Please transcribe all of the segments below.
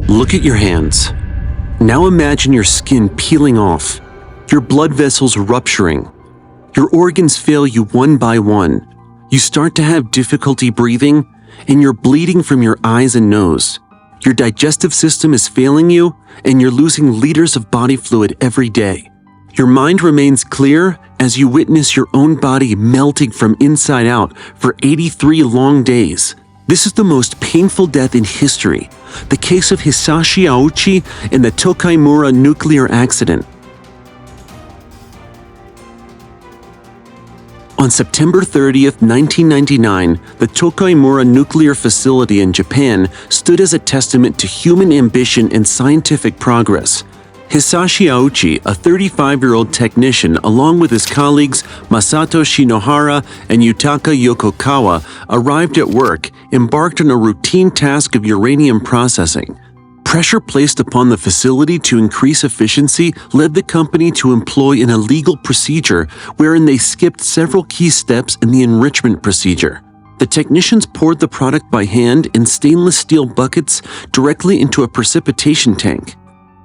Look at your hands. Now imagine your skin peeling off, your blood vessels rupturing. Your organs fail you one by one. You start to have difficulty breathing, and you're bleeding from your eyes and nose. Your digestive system is failing you, and you're losing liters of body fluid every day. Your mind remains clear as you witness your own body melting from inside out for 83 long days. This is the most painful death in history, the case of Hisashi Ouchi in the Tokaimura nuclear accident. On September 30th, 1999, the Tokaimura nuclear facility in Japan stood as a testament to human ambition and scientific progress. Hisashi Ouchi, a 35-year-old technician, along with his colleagues Masato Shinohara and Yutaka Yokokawa, arrived at work, embarked on a routine task of uranium processing. Pressure placed upon the facility to increase efficiency led the company to employ an illegal procedure wherein they skipped several key steps in the enrichment procedure. The technicians poured the product by hand in stainless steel buckets directly into a precipitation tank.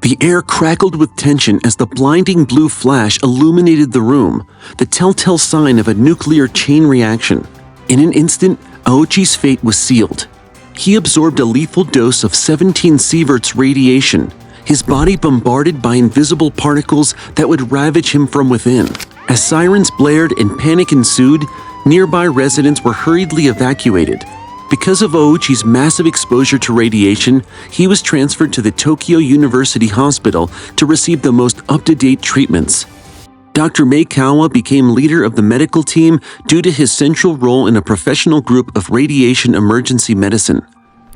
The air crackled with tension as the blinding blue flash illuminated the room, the telltale sign of a nuclear chain reaction. In an instant, Ouchi's fate was sealed. He absorbed a lethal dose of 17 sieverts radiation, his body bombarded by invisible particles that would ravage him from within. As sirens blared and panic ensued, nearby residents were hurriedly evacuated. Because of Ouchi's massive exposure to radiation, he was transferred to the Tokyo University Hospital to receive the most up-to-date treatments. Dr. Meikawa became leader of the medical team due to his central role in a professional group of radiation emergency medicine.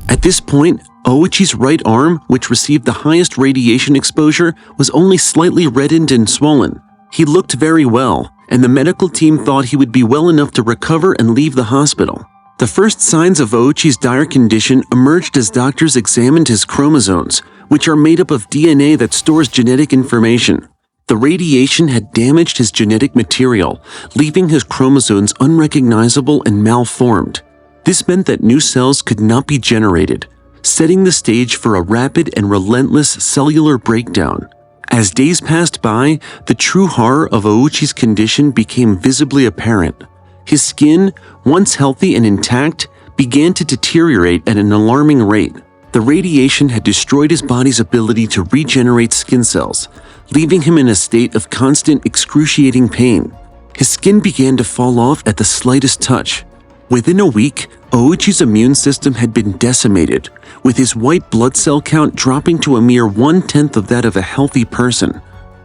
At this point, Ouchi's right arm, which received the highest radiation exposure, was only slightly reddened and swollen. He looked very well, and the medical team thought he would be well enough to recover and leave the hospital. The first signs of Ouchi's dire condition emerged as doctors examined his chromosomes, which are made up of DNA that stores genetic information. The radiation had damaged his genetic material, leaving his chromosomes unrecognizable and malformed. This meant that new cells could not be generated, setting the stage for a rapid and relentless cellular breakdown. As days passed by, the true horror of Ouchi's condition became visibly apparent. His skin, once healthy and intact, began to deteriorate at an alarming rate. The radiation had destroyed his body's ability to regenerate skin cells, leaving him in a state of constant excruciating pain. His skin began to fall off at the slightest touch. Within a week, Ouchi's immune system had been decimated, with his white blood cell count dropping to a mere 1/10 of that of a healthy person.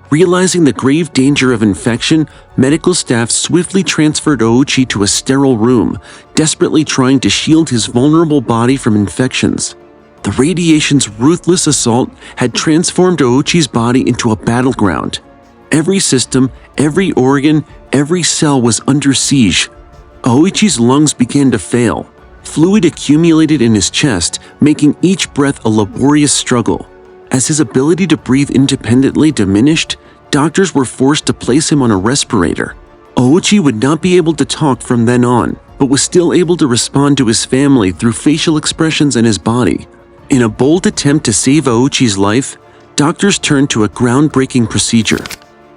Realizing the grave danger of infection, medical staff swiftly transferred Ouchi to a sterile room, desperately trying to shield his vulnerable body from infections. The radiation's ruthless assault had transformed Ouchi's body into a battleground. Every system, every organ, every cell was under siege. Ouchi's lungs began to fail. Fluid accumulated in his chest, making each breath a laborious struggle. As his ability to breathe independently diminished, doctors were forced to place him on a respirator. Ouchi would not be able to talk from then on, but was still able to respond to his family through facial expressions and his body. In a bold attempt to save Ouchi's life, doctors turned to a groundbreaking procedure.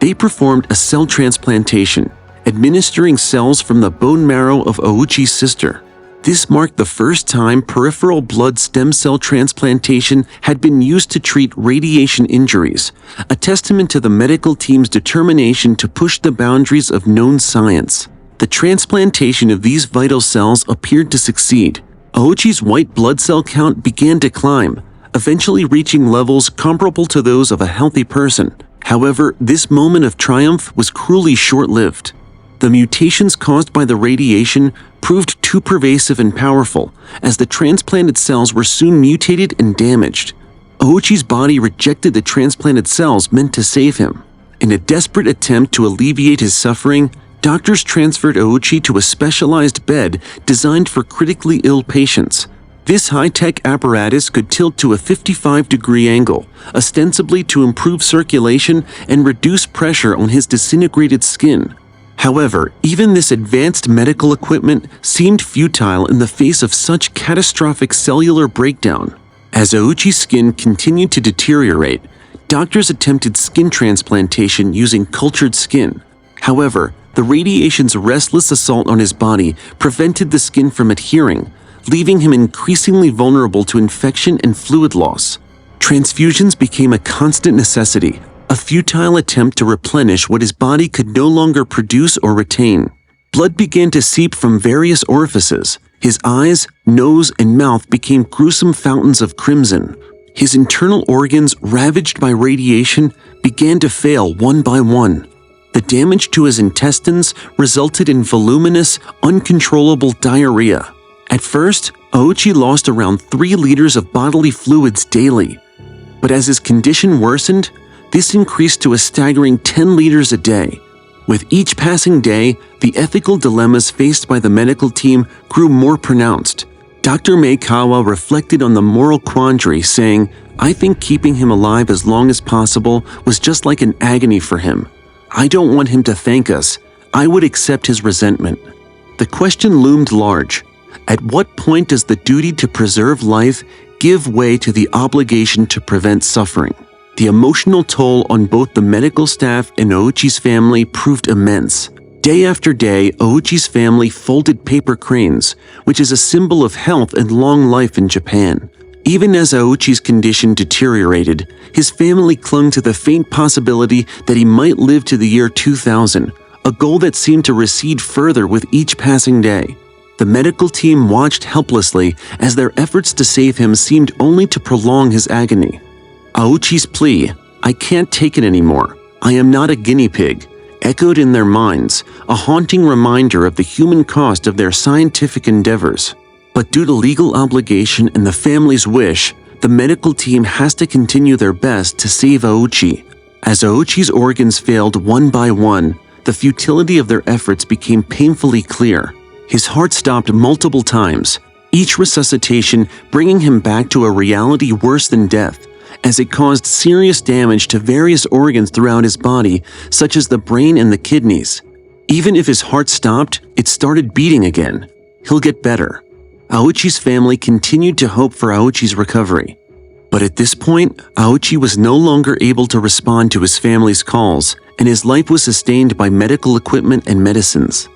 They performed a cell transplantation, administering cells from the bone marrow of Ouchi's sister. This marked the first time peripheral blood stem cell transplantation had been used to treat radiation injuries, a testament to the medical team's determination to push the boundaries of known science. The transplantation of these vital cells appeared to succeed. Ouchi's white blood cell count began to climb, eventually reaching levels comparable to those of a healthy person. However, this moment of triumph was cruelly short-lived. The mutations caused by the radiation proved too pervasive and powerful, as the transplanted cells were soon mutated and damaged. Ouchi's body rejected the transplanted cells meant to save him. In a desperate attempt to alleviate his suffering, doctors transferred Ouchi to a specialized bed designed for critically ill patients. This high-tech apparatus could tilt to a 55-degree angle, ostensibly to improve circulation and reduce pressure on his disintegrated skin. However, even this advanced medical equipment seemed futile in the face of such catastrophic cellular breakdown. As Ouchi's skin continued to deteriorate, doctors attempted skin transplantation using cultured skin. However, the radiation's restless assault on his body prevented the skin from adhering, leaving him increasingly vulnerable to infection and fluid loss. Transfusions became a constant necessity, a futile attempt to replenish what his body could no longer produce or retain. Blood began to seep from various orifices. His eyes, nose, and mouth became gruesome fountains of crimson. His internal organs, ravaged by radiation, began to fail one by one. The damage to his intestines resulted in voluminous, uncontrollable diarrhea. At first, Ouchi lost around 3 liters of bodily fluids daily. But as his condition worsened, this increased to a staggering 10 liters a day. With each passing day, the ethical dilemmas faced by the medical team grew more pronounced. Dr. Meikawa reflected on the moral quandary, saying, "I think keeping him alive as long as possible was just like an agony for him. I don't want him to thank us. I would accept his resentment." The question loomed large. At what point does the duty to preserve life give way to the obligation to prevent suffering? The emotional toll on both the medical staff and Ouchi's family proved immense. Day after day, Ouchi's family folded paper cranes, which is a symbol of health and long life in Japan. Even as Ouchi's condition deteriorated, his family clung to the faint possibility that he might live to the year 2000, a goal that seemed to recede further with each passing day. The medical team watched helplessly as their efforts to save him seemed only to prolong his agony. Ouchi's plea, "I can't take it anymore. I am not a guinea pig," echoed in their minds, a haunting reminder of the human cost of their scientific endeavors. But due to legal obligation and the family's wish, the medical team has to continue their best to save Ouchi. As Ouchi's organs failed one by one, the futility of their efforts became painfully clear. His heart stopped multiple times, each resuscitation bringing him back to a reality worse than death, as it caused serious damage to various organs throughout his body, such as the brain and the kidneys. Even if his heart stopped, it started beating again. He'll get better. Ouchi's family continued to hope for Ouchi's recovery. But at this point, Ouchi was no longer able to respond to his family's calls, and his life was sustained by medical equipment and medicines.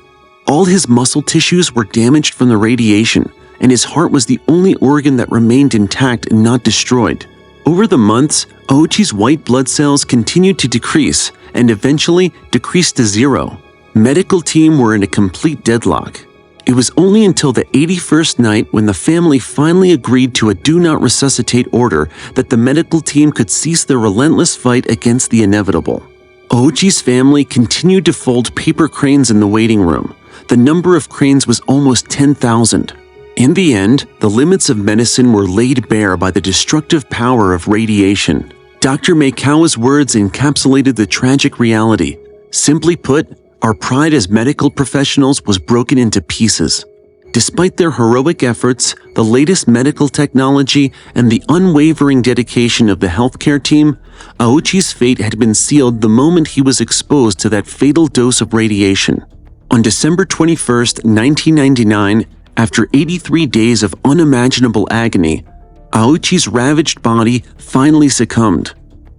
All his muscle tissues were damaged from the radiation, and his heart was the only organ that remained intact and not destroyed. Over the months, Ouchi's white blood cells continued to decrease and eventually decreased to 0. Medical team were in a complete deadlock. It was only until the 81st night when the family finally agreed to a do not resuscitate order that the medical team could cease their relentless fight against the inevitable. Ouchi's family continued to fold paper cranes in the waiting room. The number of cranes was almost 10,000. In the end, the limits of medicine were laid bare by the destructive power of radiation. Dr. Meikawa's words encapsulated the tragic reality. Simply put, our pride as medical professionals was broken into pieces. Despite their heroic efforts, the latest medical technology, and the unwavering dedication of the healthcare team, Ouchi's fate had been sealed the moment he was exposed to that fatal dose of radiation. On December 21st, 1999, after 83 days of unimaginable agony, Ouchi's ravaged body finally succumbed.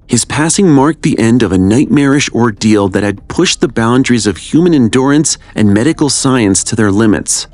His passing marked the end of a nightmarish ordeal that had pushed the boundaries of human endurance and medical science to their limits.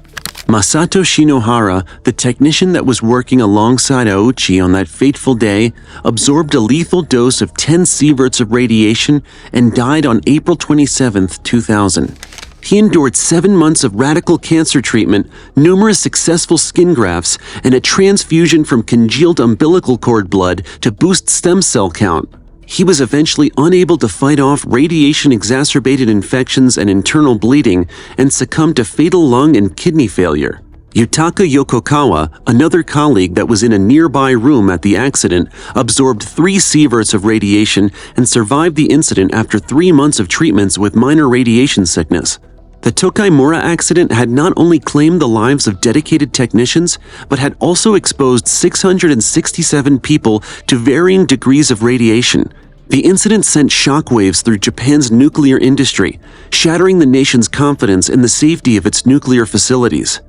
Masato Shinohara, the technician that was working alongside Ouchi on that fateful day, absorbed a lethal dose of 10 sieverts of radiation and died on April 27, 2000. He endured 7 months of radical cancer treatment, numerous successful skin grafts, and a transfusion from congealed umbilical cord blood to boost stem cell count. He was eventually unable to fight off radiation-exacerbated infections and internal bleeding and succumbed to fatal lung and kidney failure. Yutaka Yokokawa, another colleague that was in a nearby room at the accident, absorbed 3 sieverts of radiation and survived the incident after 3 months of treatments with minor radiation sickness. The Tokaimura accident had not only claimed the lives of dedicated technicians, but had also exposed 667 people to varying degrees of radiation. The incident sent shockwaves through Japan's nuclear industry, shattering the nation's confidence in the safety of its nuclear facilities.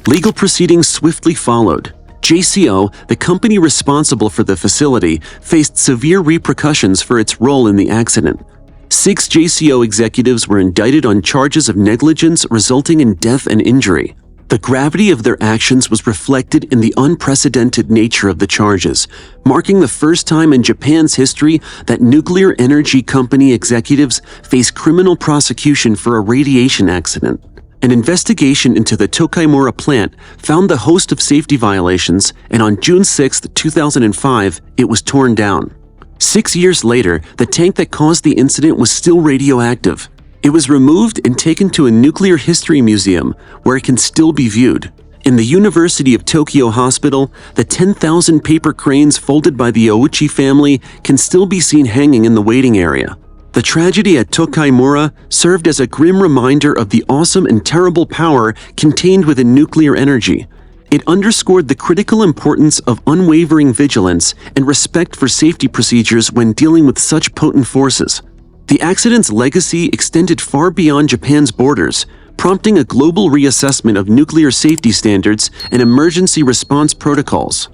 Legal proceedings swiftly followed. JCO, the company responsible for the facility, faced severe repercussions for its role in the accident. 6 JCO executives were indicted on charges of negligence resulting in death and injury. The gravity of their actions was reflected in the unprecedented nature of the charges, marking the first time in Japan's history that nuclear energy company executives face criminal prosecution for a radiation accident. An investigation into the Tokaimura plant found the host of safety violations, and on June 6, 2005, it was torn down. 6 years later, the tank that caused the incident was still radioactive. It was removed and taken to a nuclear history museum, where it can still be viewed. In the University of Tokyo Hospital, the 10,000 paper cranes folded by the Ouchi family can still be seen hanging in the waiting area. The tragedy at Tokaimura served as a grim reminder of the awesome and terrible power contained within nuclear energy. It underscored the critical importance of unwavering vigilance and respect for safety procedures when dealing with such potent forces. The accident's legacy extended far beyond Japan's borders, prompting a global reassessment of nuclear safety standards and emergency response protocols.